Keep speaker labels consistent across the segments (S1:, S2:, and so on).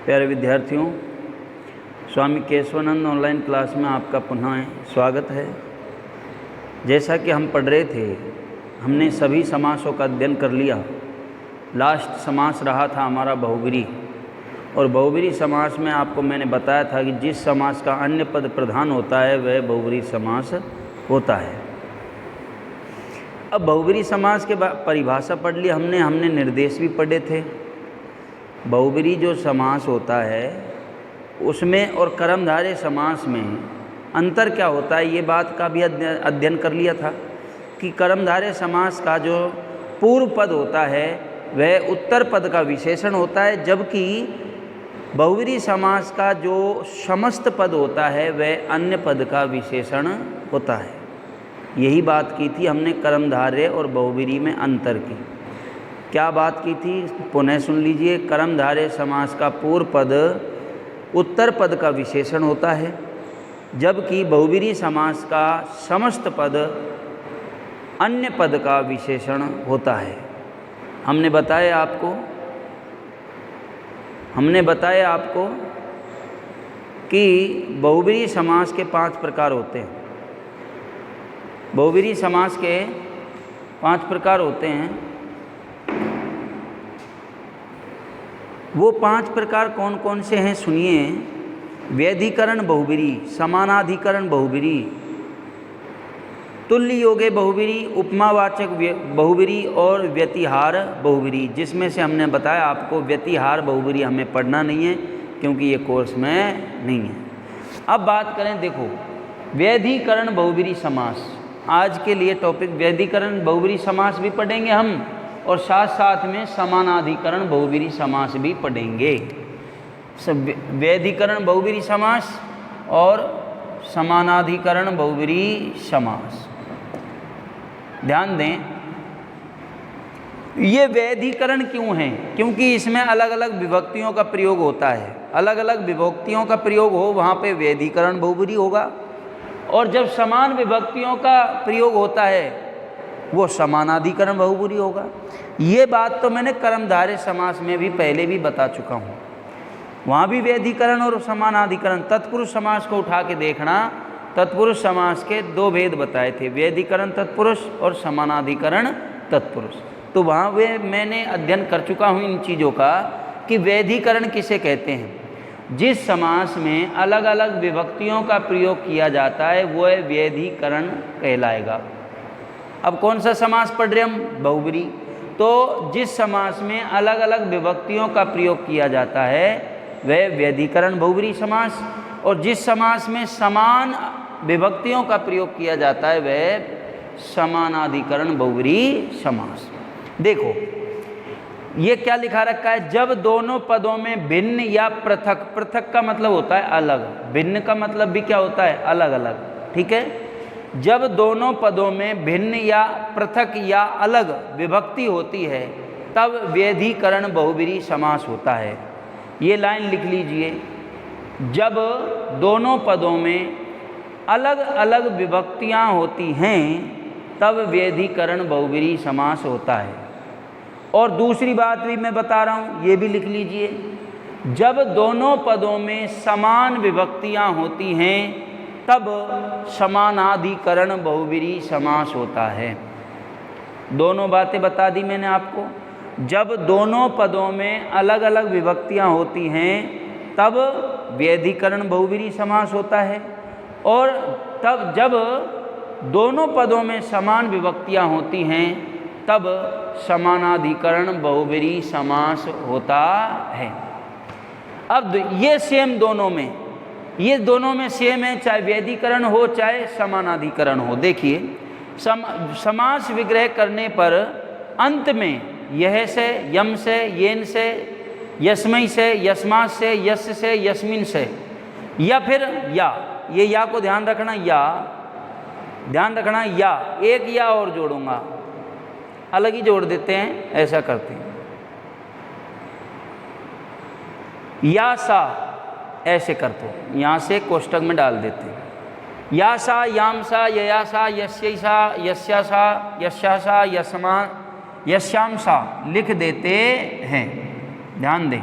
S1: प्यारे विद्यार्थियों, स्वामी Keshavananda online class में आपका पुनः स्वागत है। जैसा कि हम पढ़ रहे थे, हमने सभी समासों का अध्ययन कर लिया। लास्ट समास रहा था हमारा बहुब्री, और बहुब्री समास में आपको मैंने बताया था कि जिस समास का अन्य पद प्रधान होता है वह बहुब्री समास होता है। अब बहुब्री समास के परिभाषा पढ़ ली हमने निर्देश भी पढ़े थे। बहुब्री जो समास होता है उसमें और कर्मधारय समास में अंतर क्या होता है, ये बात का भी अध्ययन कर लिया था कि कर्मधारय समास का जो पूर्व पद होता है वह उत्तर पद का विशेषण होता है, जबकि बहुब्री समास का जो समस्त पद होता है वह अन्य पद का विशेषण होता है। यही बात की थी हमने कर्मधारय और बहुब्री में अंतर की। क्या बात की थी, पुनः सुन लीजिए। कर्मधारय समास का पूर्व पद उत्तर पद का विशेषण होता है, जबकि बहुब्री समास का समस्त पद अन्य पद का विशेषण होता है। हमने बताया आपको कि बहुब्री समास के 5 प्रकार होते हैं। बहुब्री समास के 5 प्रकार होते हैं। वो 5 प्रकार कौन कौन से हैं सुनिए। व्यधिकरण बहुब्री, समानाधिकरण बहुब्री, तुल्य योगे बहुब्री, उपमावाचक बहुब्री और व्यतिहार बहुब्री, जिसमें से हमने बताया आपको व्यतिहार बहुब्री हमें पढ़ना नहीं है क्योंकि ये कोर्स में नहीं है। अब बात करें, देखो, व्यधिकरण बहुब्री समास। आज के लिए टॉपिक व्यधिकरण बहुब्री समास भी पढ़ेंगे हम, और साथ साथ में समानाधिकरण बहुब्री समास भी पढ़ेंगे। सब व्यधिकरण बहुब्री समास और समानाधिकरण बहुब्री समास। ध्यान दें, ये व्यधिकरण क्यों है? क्योंकि इसमें अलग अलग विभक्तियों का प्रयोग होता है। अलग अलग विभक्तियों का प्रयोग हो वहाँ पे व्यधिकरण बहुब्री होगा, और जब समान विभक्तियों का प्रयोग होता है वो समानाधिकरण बहुब्री होगा। ये बात तो मैंने कर्मधारय समास में भी पहले भी बता चुका हूँ। वहाँ भी व्यधिकरण और समानाधिकरण, तत्पुरुष समास को उठा के देखना। तत्पुरुष समास के 2 भेद बताए थे, व्यधिकरण तत्पुरुष और समानाधिकरण तत्पुरुष। तो वहाँ वे मैंने अध्ययन कर चुका हूँ इन चीज़ों का कि व्यधिकरण किसे कहते हैं। जिस समास में अलग अलग विभक्तियों का प्रयोग किया जाता है वह व्यधिकरण कहलाएगा। अब कौन सा समास पढ़ रहे हम? बहुब्री। तो जिस समास में अलग अलग विभक्तियों का प्रयोग किया जाता है वह व्यधिकरण बहुब्री समास, और जिस समास में समान विभक्तियों का प्रयोग किया जाता है वह समानाधिकरण बहुब्री समास। देखो ये क्या लिखा रखा है, जब दोनों पदों में भिन्न या पृथक, पृथक का मतलब होता है अलग, भिन्न का मतलब भी क्या होता है? अलग अलग, ठीक है। जब दोनों पदों में भिन्न या पृथक या अलग विभक्ति होती है तब व्यधिकरण बहुब्री समास होता है। ये लाइन लिख लीजिए, जब दोनों पदों में अलग अलग विभक्तियां होती हैं तब व्यधिकरण बहुब्री समास होता है। और दूसरी बात भी मैं बता रहा हूँ, ये भी लिख लीजिए, जब दोनों पदों में समान विभक्तियां होती हैं तब समानाधिकरण बहुब्री समास होता है। दोनों बातें बता दी मैंने आपको। जब दोनों पदों में अलग अलग विभक्तियां होती हैं तब व्यधिकरण बहुब्री समास होता है, और तब जब दोनों पदों में समान विभक्तियां होती हैं तब समानाधिकरण बहुब्री समास होता है। अब ये सेम दोनों में, ये दोनों में सेम है, चाहे व्यधिकरण हो चाहे समानाधिकरण हो। देखिए, समास विग्रह करने पर अंत में यह से, यम से, येन से, यस्मै से, यस्मात् से, यस्य से, यस्मिन् से, या फिर या, ये या को ध्यान रखना, या ध्यान रखना, या एक या और जोड़ूंगा, अलग ही जोड़ देते हैं, ऐसा करते हैं। या सा ऐसे करते हैं, यहाँ से कोष्टक में डाल देते हैं। या सा, याम सा, यया सा, यस्यै सा, यस्या सा, यस्या सा, यस्मा, यस्याम सा लिख देते हैं। ध्यान दें,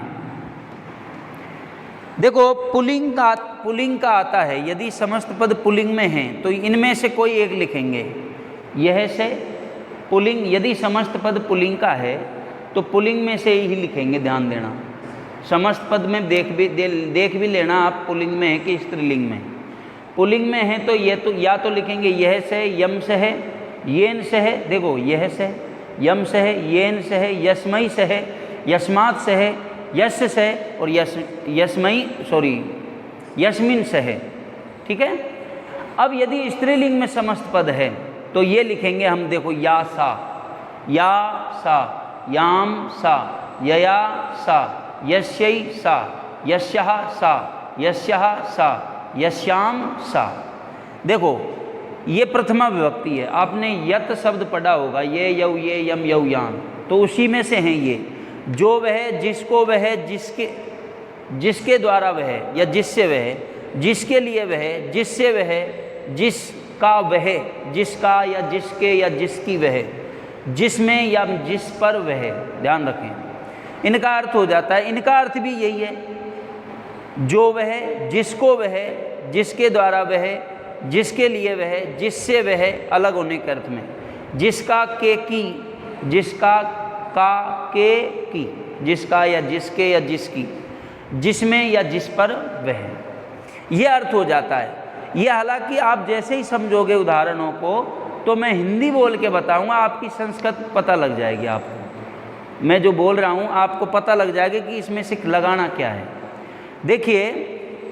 S1: देखो पुल्लिंग का आता है, यदि समस्त पद पुल्लिंग में हैं तो इनमें से कोई एक लिखेंगे। यह से पुल्लिंग, यदि समस्त पद पुल्लिंग का है तो पुल्लिंग में से ही लिखेंगे, ध्यान देना। समस्त पद में देख भी लेना आप पुल्लिंग में है कि स्त्रीलिंग में। पुल्लिंग में है तो ये तो या तो लिखेंगे यह से, यम से है, येन से है, देखो यह से, यम से है, येन से है, यस्मई से है, यस्मात् से है, यश से और यस्मिन से है। ठीक है। अब यदि स्त्रीलिंग में समस्त पद है तो ये लिखेंगे हम, देखो या सा, याम सा, यया सा, यस्यै सा, यस्यः सा, यस्यः सा, यस्याम सा। देखो ये प्रथमा विभक्ति है, आपने यत शब्द पढ़ा होगा, ये यौ ये यम यौ याम, तो उसी में से हैं ये। जो वह, जिसको वह, जिसके द्वारा वह या जिससे वह, जिसके लिए वह, जिससे वह, जिसका वह, जिसका या जिसके या जिसकी वह, जिसमें या जिस पर वह, ध्यान रखें। इनका अर्थ हो जाता है, इनका अर्थ भी यही है, जो वह, जिसको वह, जिसके द्वारा वह, जिसके लिए वह, जिससे वह, अलग होने के अर्थ में। जिसका के की, जिसका का के की, जिसका या जिसके या जिसकी, जिसमें या जिस पर वह, यह अर्थ हो जाता है। यह हालांकि आप जैसे ही समझोगे उदाहरणों को तो मैं हिंदी बोल के बताऊंगा, आपकी संस्कृत पता लग जाएगी आपको। मैं जो बोल रहा हूं आपको पता लग जाएगा कि इसमें से लगाना क्या है। देखिए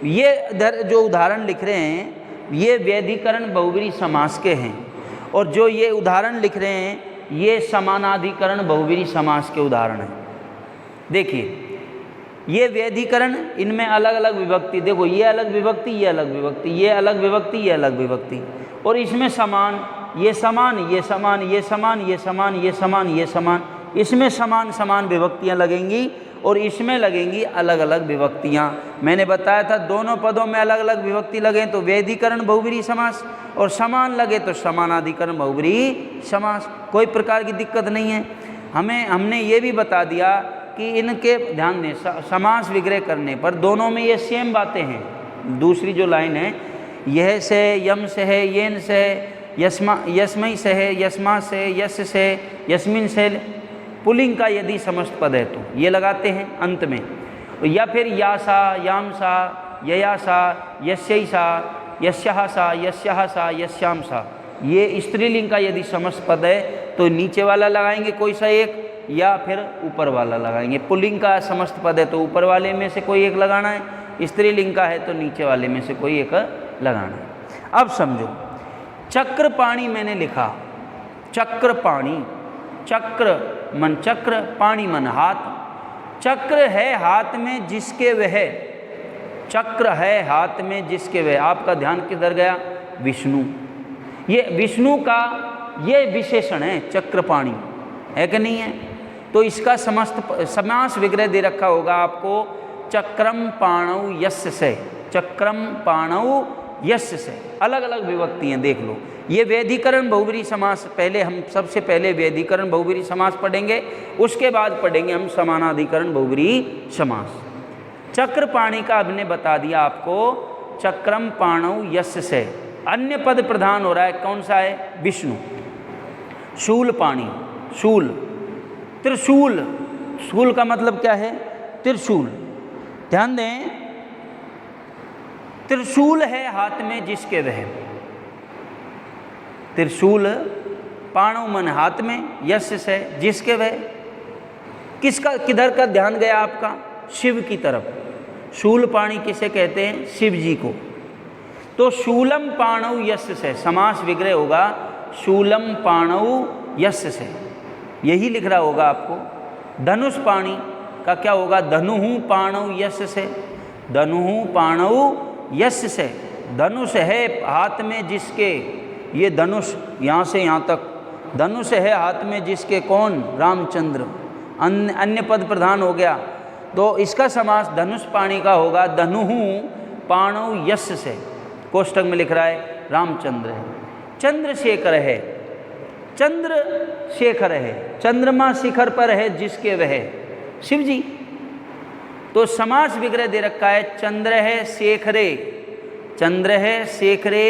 S1: ये इधर जो उदाहरण लिख रहे हैं ये व्यधिकरण बहुब्रीहि समास के हैं, और जो ये उदाहरण लिख रहे हैं ये समानाधिकरण बहुब्रीहि समास के उदाहरण हैं। देखिए ये व्यधिकरण, इनमें अलग अलग विभक्ति, देखो ये अलग विभक्ति, ये अलग विभक्ति, ये अलग विभक्ति, ये अलग विभक्ति, और इसमें समान, ये समान, ये समान, ये समान, ये समान, ये समान, ये समान, इसमें समान समान विभक्तियाँ लगेंगी और इसमें लगेंगी अलग अलग विभक्तियाँ। मैंने बताया था दोनों पदों में अलग अलग विभक्ति लगे तो व्यधिकरण बहुब्रीहि समास, और समान लगे तो समानाधिकरण बहुब्रीहि समास। कोई प्रकार की दिक्कत नहीं है। हमने ये भी बता दिया कि इनके, ध्यान दें, समास विग्रह करने पर दोनों में ये सेम बातें हैं। दूसरी जो लाइन है, यह से, यम से है, येन से है, यस्मई से है, यस्मा से, यस से, यस्मिन से, पुल्लिंग का यदि समस्त पद है तो ये लगाते हैं अंत में। या फिर या सा, याम सा, यया सा, यस्यै सा, यस्यः सा, यस्यः सा, यस्याम सा। ये स्त्रीलिंग का यदि समस्त पद है तो नीचे वाला लगाएंगे कोई सा एक, या फिर ऊपर वाला लगाएंगे। पुल्लिंग का समस्त पद है तो ऊपर वाले में से कोई एक लगाना है, स्त्रीलिंग का है तो नीचे वाले में से कोई एक लगाना है। अब समझो, चक्रपाणी मैंने लिखा, चक्रपाणी, चक्र मन चक्र, पाणी मन हाथ। चक्र है हाथ में जिसके वह, चक्र है हाथ में जिसके वह। आपका ध्यान किधर गया? विष्णु। ये विष्णु का ये विशेषण है चक्रपाणी, है कि नहीं है? तो इसका समस्त समास विग्रह दे रखा होगा आपको, चक्रम पाणौ यस्य से, चक्रम पाणौ यस्य से। अलग अलग विभक्तियाँ देख लो। ये व्यधिकरण बहुब्रीहि समास, पहले हम सबसे पहले व्यधिकरण बहुब्रीहि समास पढ़ेंगे, उसके बाद पढ़ेंगे हम समानाधिकरण बहुब्रीहि समास। चक्रपाणी का हमने बता दिया आपको, चक्रम पाणौ यस्य से। अन्य पद प्रधान हो रहा है, कौन सा है? विष्णु। शूलपाणी, शूल, त्रिशूल, शूल का मतलब क्या है? त्रिशूल। ध्यान दें, त्रिशूल है हाथ में जिसके वह, त्रिशूल पाणौ मन हाथ में, यस्य से जिसके वह। किसका, किधर का ध्यान गया आपका? शिव की तरफ। शूलपाणी किसे कहते हैं? शिव जी को। तो शूलम पाणौ यस्य से समास विग्रह होगा, शूलम पाणौ यस्य से, यही लिख रहा होगा आपको। धनुष पाणी का क्या होगा? धनुः पाणौ यस्य से, धनुः पाणौ यस्य से। धनुष है हाथ में जिसके, ये धनुष यहाँ से यहाँ तक, धनुष है हाथ में जिसके, कौन? रामचंद्र। अन्य पद प्रधान हो गया तो इसका समास धनुष पाणी का होगा, धनुः पाणौ यस्य से। कोष्ठक में लिख रहा है रामचंद्र है। चंद्रशेखर है, चंद्रशेखर है, चंद्रमा शिखर पर है जिसके वह, शिव जी। तो समास विग्रह दे रखा है चंद्र है शेखरे, चंद्र है शेखरे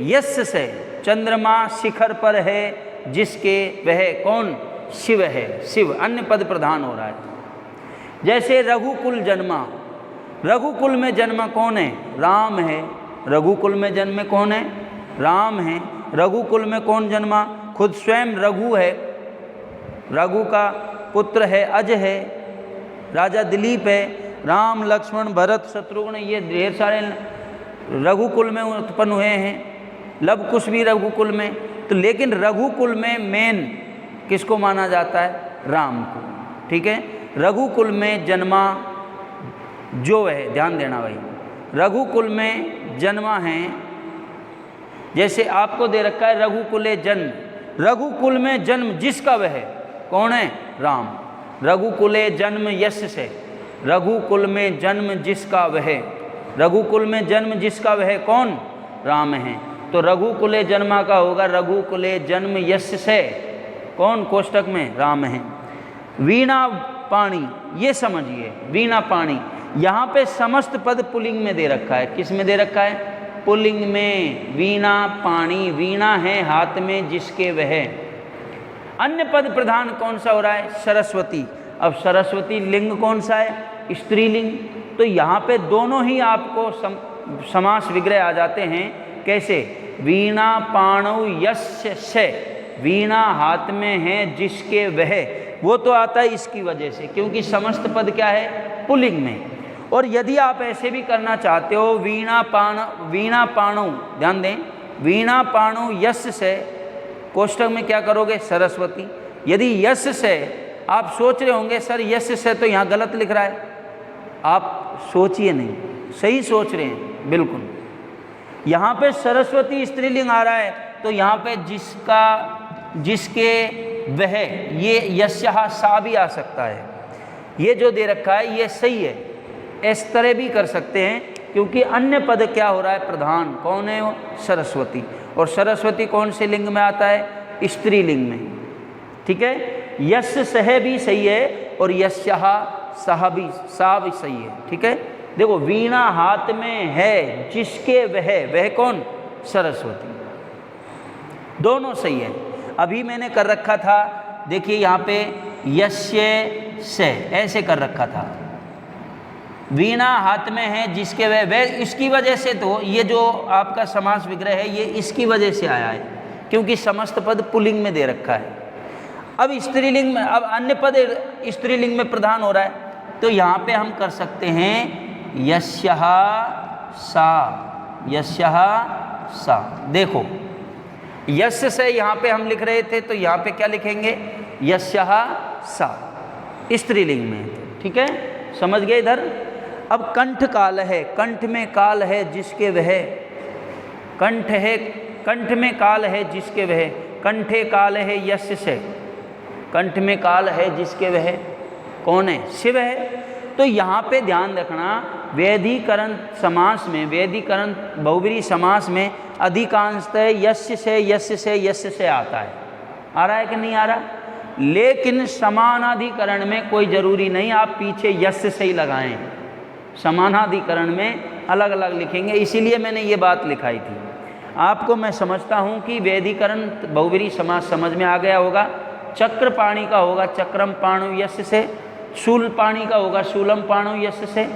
S1: यस्य से, चंद्रमा शिखर पर है जिसके वह कौन, शिव है, शिव अन्य पद प्रधान हो रहा है। जैसे रघुकुल जन्मा, रघुकुल में जन्मा कौन है, राम है, रघुकुल में जन्मे कौन है, राम है। रघुकुल में कौन जन्मा, खुद स्वयं रघु है, रघु का पुत्र है अज है, राजा दिलीप है, राम लक्ष्मण भरत शत्रुघ्न ये ढेर सारे रघुकुल में उत्पन्न हुए हैं, लव कुश भी रघुकुल में। तो लेकिन रघुकुल में मेन किसको माना जाता है, राम को, ठीक है। रघुकुल में जन्मा जो है, ध्यान देना भाई, रघुकुल में जन्मा है, जैसे आपको दे रखा है रघुकुले जन्म, रघुकुल में जन्म जिसका वह कौन है, राम। रघुकुले जन्म यश से, रघुकुल में जन्म जिसका वह, रघुकुल में जन्म जिसका वह कौन, राम है। तो रघुकुले जन्मा का होगा रघुकुले जन्म यश से, कौन, कोष्टक में राम है। वीणा पाणी, ये समझिए वीणा पाणी, यहाँ पे समस्त पद पुल्लिंग में दे रखा है। किस में दे रखा है, पुल्लिंग में। वीणा पाणी, वीणा है हाथ में जिसके वह। अन्य पद प्रधान कौन सा हो रहा है, सरस्वती। अब सरस्वती लिंग कौन सा है, स्त्रीलिंग। तो यहाँ पे दोनों ही आपको समास विग्रह आ जाते हैं। कैसे, वीणा पाणौ यस्य से, वीणा हाथ में है जिसके वह, वो तो आता है इसकी वजह से क्योंकि समस्त पद क्या है, पुल्लिंग में। और यदि आप ऐसे भी करना चाहते हो, वीणा पाणौ, ध्यान दें, वीणा पाणौ यस्य से, कोष्टक में क्या करोगे, सरस्वती। यदि यश से, आप सोच रहे होंगे सर यश से तो यहाँ गलत लिख रहा है, आप सोचिए नहीं, सही सोच रहे हैं बिल्कुल। यहाँ पे सरस्वती स्त्रीलिंग आ रहा है, तो यहाँ पे जिसका, जिसके वह, ये यस्यः सा भी आ सकता है। ये जो दे रखा है ये सही है, इस तरह भी कर सकते हैं क्योंकि अन्य पद क्या हो रहा है, प्रधान कौन है, वो सरस्वती। और सरस्वती कौन से लिंग में आता है, स्त्रीलिंग में, ठीक है। यश सह भी सही है और यस्यः सह भी, सा भी सही है, ठीक है। देखो, वीणा हाथ में है जिसके वह कौन, सरस्वती, दोनों सही है। अभी मैंने कर रखा था, देखिए यहाँ पे यस्य से ऐसे कर रखा था, वीणा हाथ में है जिसके वह, इसकी वजह से तो ये जो आपका समास विग्रह है ये इसकी वजह से आया है क्योंकि समस्त पद पुल्लिंग में दे रखा है। अब स्त्रीलिंग में, अब अन्य पद स्त्रीलिंग में प्रधान हो रहा है, तो यहाँ पे हम कर सकते हैं यस्यः सा, यस्यः सा। देखो, यस्य से यहाँ पे हम लिख रहे थे, तो यहाँ पे क्या लिखेंगे, यस्यः सा, स्त्रीलिंग में, ठीक है, समझ गए इधर। अब कंठ काल है, कंठ में काल है जिसके वह, कंठ है, कंठ में काल है जिसके वह, कंठे काल है यस्य से, कंठ में काल है जिसके वह कौन है, शिव है। तो यहाँ पे ध्यान रखना, वैधिकरण समास में, वैधिकरण बहुब्रीहि समास में अधिकांशतः यस्य से यस्य से यस्य से आता है। आ रहा है कि नहीं आ रहा? लेकिन समानाधिकरण में कोई ज़रूरी नहीं आप पीछे यस्य से ही लगाएं, समानाधिकरण में अलग अलग लिखेंगे, इसीलिए मैंने ये बात लिखाई थी। आपको मैं समझता हूँ कि वैधिकरण बहुब्रीहि समास समझ में आ गया होगा। चक्र पाणी का होगा चक्रम पाणु यस्य से, शूल पाणी का होगा शूलम पाणु यस्य से,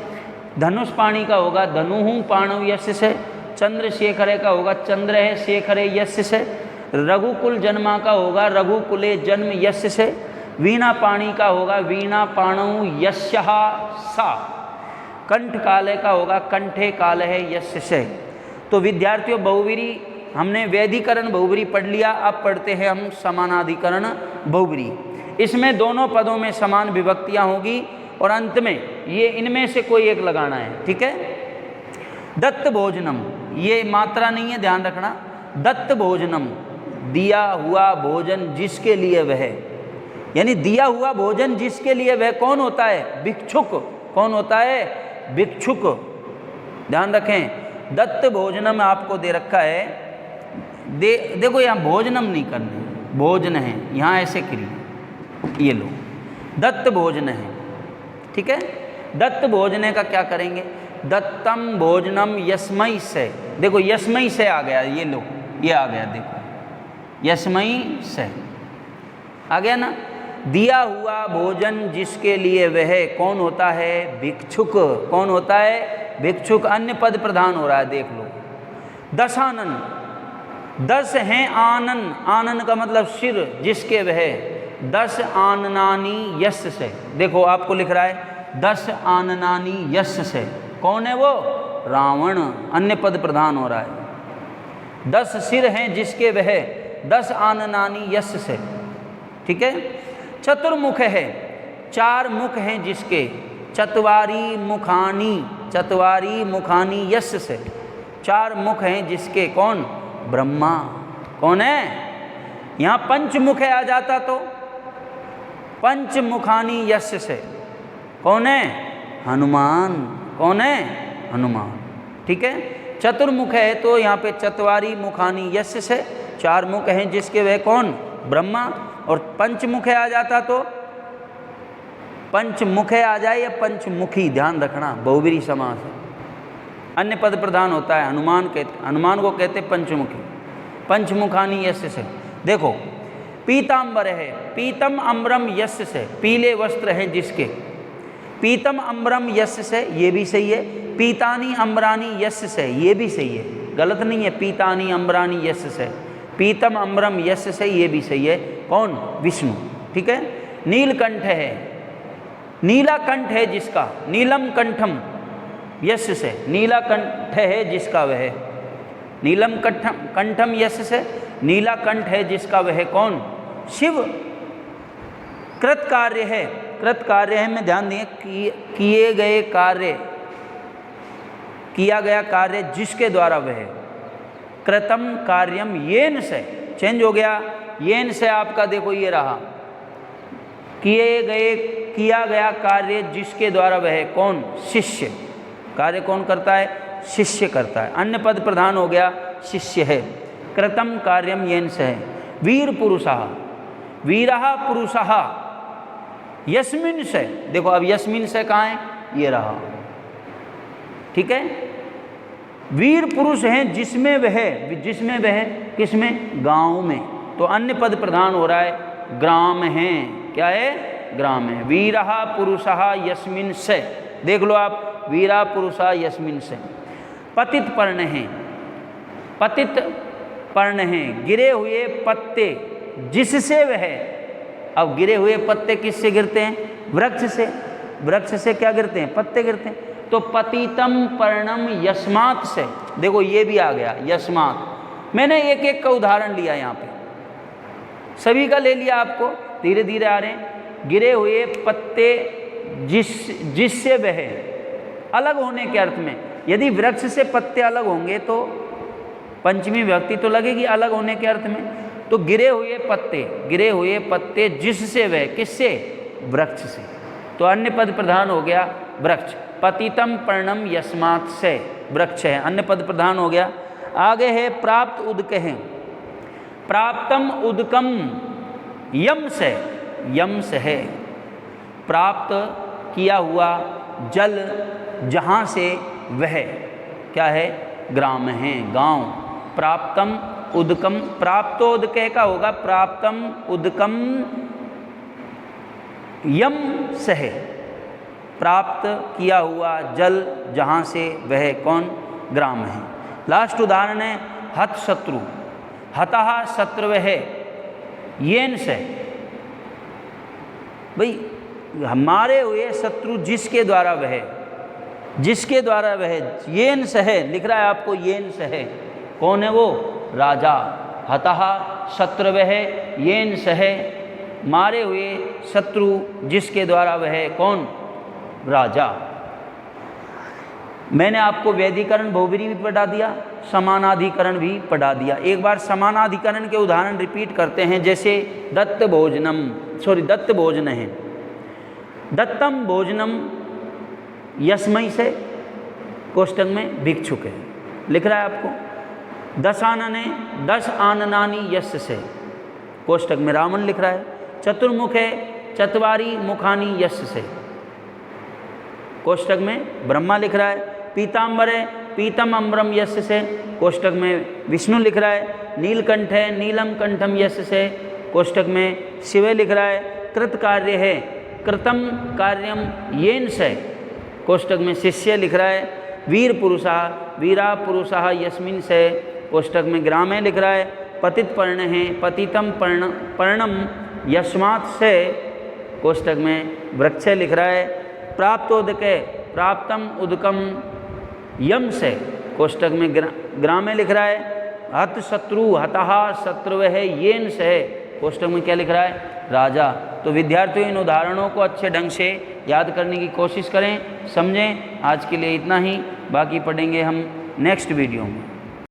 S1: धनुष पाणी का होगा धनुः पाणु यस्य से, चंद्रशेखरे का होगा चंद्र है शेखरे यस्य से, रघुकुल जन्मा का होगा रघुकुले जन्म यस्य से, वीणा पाणी का होगा वीणा पाणौ यस्यः सा, कंठ काले का होगा कंठे काल है यस्य से। तो विद्यार्थियों, बहुब्रीहि हमने वैधिकरण बहुब्रीहि पढ़ लिया, अब पढ़ते हैं हम समानाधिकरण बहुब्रीहि। इसमें दोनों पदों में समान विभक्तियां होगी और अंत में ये इनमें से कोई एक लगाना है, ठीक है। दत्त भोजनम, ये मात्रा नहीं है, ध्यान रखना। दत्त भोजनम, दिया हुआ भोजन जिसके लिए वह, यानी दिया हुआ भोजन जिसके लिए वह कौन होता है, भिक्षुक। कौन होता है, भिक्षुक। ध्यान रखें, दत्त भोजनम आपको दे रखा है, देखो यहाँ भोजनम नहीं करना, भोजन है, यहाँ ऐसे करिए, ये लो, दत्त भोजन है, ठीक है। दत्त भोजने का क्या करेंगे? दत्तम भोजनम यस्मई से। देखो यस्मई से आ गया, ये लो, ये आ गया, देखो यस्मई से आ गया ना। दिया हुआ भोजन जिसके लिए वह कौन होता है? भिक्षुक। कौन होता है? भिक्षुक। अन्य पद प्रधान हो रहा है, देख लो। दशानन, 10 हैं आनन, आनन का मतलब सिर, जिसके वह 10 आननानी यश से। देखो आपको लिख रहा है 10 आननानी यश से। कौन है वो? रावण। अन्य पद प्रधान हो रहा है। 10 सिर हैं जिसके वह 10 आननानी यश से। ठीक है। चतुर्मुख है, 4 मुख हैं जिसके। चतवारी मुखानी, चतवारी मुखानी यश से। 4 मुख हैं जिसके। कौन? ब्रह्मा। कौन है? यहाँ पंचमुख आ जाता तो पंचमुखानी यश से। कौन है? हनुमान। कौन है? हनुमान। ठीक है। चतुर्मुख है तो यहाँ पे चतवारी मुखानी यश से, 4 मुख हैं जिसके वह कौन? ब्रह्मा। और पंचमुख आ जाता तो पंचमुख आ जाए या पंचमुखी, ध्यान रखना, बहुब्रीहि समास है। अन्य पद प्रधान होता है। हनुमान को कहते पंचमुखी। पंचमुखानी यश से। देखो पीतांबर है, पीतम अम्बरम यश से, पीले वस्त्र हैं जिसके। पीतम अम्बरम यश से, ये भी सही है। पीतानी अम्बरानी यश से, ये भी सही है, गलत नहीं है। पीतानी अम्बरानी यश से, पीतम अम्बरम यश से, ये भी सही है। कौन? विष्णु। ठीक है। नीलकंठ है, नीला कंठ है जिसका। नीलम कंठम यश से, नीला कंठ है जिसका वह। नीलम कंठम यश से, नीला कंठ है जिसका वह। कौन? शिव। कृत कार्य है, कृत कार्य है में ध्यान दें, किए गए कार्य, किया गया कार्य जिसके द्वारा वह। कृतम कार्यम येन से, चेंज हो गया, येन से आपका देखो ये रहा। किया गया कार्य जिसके द्वारा वह। कौन? शिष्य। कार्य कौन करता है? शिष्य करता है। अन्य पद प्रधान हो गया, शिष्य है। कृतम कार्यम येन से है। वीर पुरुषः, वीरः पुरुषः यस्मिन से। देखो अब यस्मिन से कहाँ है? ये रहा। ठीक है। वीर पुरुष हैं जिसमें वह, जिसमें वह, किसमें? गांव में। तो अन्य पद प्रधान हो रहा है, ग्राम है। क्या है? ग्राम है। वीरः पुरुषः यस्मिन से। देख लो आप, वीरा पुरुषः यस्मिन से। पतित पर्ण हैं, पतित पर्ण हैं, गिरे हुए पत्ते जिससे वह। अब गिरे हुए पत्ते किससे गिरते हैं? वृक्ष से। वृक्ष से क्या गिरते हैं? पत्ते गिरते हैं। तो पतितम पर्णम यस्मात् से। देखो ये भी आ गया, यस्मात्। मैंने एक एक का उदाहरण लिया, यहाँ पे सभी का ले लिया, आपको धीरे धीरे आ रहे हैं। गिरे हुए पत्ते जिससे वह, अलग होने के अर्थ में। यदि वृक्ष से पत्ते अलग होंगे तो पंचमी विभक्ति तो लगेगी अलग होने के अर्थ में। तो गिरे हुए पत्ते, गिरे हुए पत्ते जिससे वह, किससे? वृक्ष से। तो अन्य पद प्रधान हो गया वृक्ष। पतितम पर्णम यस्मात् से, वृक्ष है, अन्य पद प्रधान हो गया। आगे है प्राप्त उदक है। प्राप्तम उदकम यम से, यम से है। प्राप्त किया हुआ जल जहाँ से वह, क्या है? ग्राम है, गांव। प्राप्तम उदकम, प्राप्तोदके का होगा प्राप्तम उदकम यम से है। प्राप्त किया हुआ जल जहाँ से वह। कौन? ग्राम है। लास्ट उदाहरण है हत शत्रु। हतः शत्रु है येन से। भाई हमारे हुए शत्रु जिसके द्वारा वह, जिसके द्वारा वह। येन से है, लिख रहा है आपको, येन से है। कौन है वो? राजा। हतः शत्रु है येन से है, मारे हुए शत्रु जिसके द्वारा वह। कौन? राजा। मैंने आपको वैधिकरण बहुब्रीहि भी पढ़ा दिया, समानाधिकरण भी पढ़ा दिया। एक बार समानाधिकरण के उदाहरण रिपीट करते हैं। जैसे दत्त भोजनम, दत्त भोजन है। दत्तम भोजनम यस्मई से, कोष्टक में भिक्षुक है, लिख रहा है आपको। 10 आनने, 10 आननानी यश से, कोष्टक में रावण लिख रहा है। चतुर्मुख है, चतवारी मुखानी यश से, कोष्टक में ब्रह्मा लिख रहा है। पीताम्बर है, पीतम अम्बरम यस्य से, कोष्टक में विष्णु लिख रहा है। नीलकंठ है, नीलम कंठम यस्य से, कोष्टक में शिव लिख रहा है। कृत कार्य है, कृतम कार्यम येन से, कोष्टक में शिष्य लिख रहा है। वीर पुरुषा, वीरा पुरुषा यस्मिन से, कोष्टक में ग्रामे लिख रहा है। पतित पर्ण है, पतितम पर्णम यस्मात् से, कोष्टक में वृक्ष लिख रहा है। प्राप्तोदके, प्राप्तम उदकम यम से, कोष्टक में ग्रामे लिख रहा है। हत शत्रु, हतः शत्रु है येन से, कोष्टक में क्या लिख रहा है? राजा। तो विद्यार्थियों इन उदाहरणों को अच्छे ढंग से याद करने की कोशिश करें, समझें। आज के लिए इतना ही, बाकी पढ़ेंगे हम नेक्स्ट वीडियो में।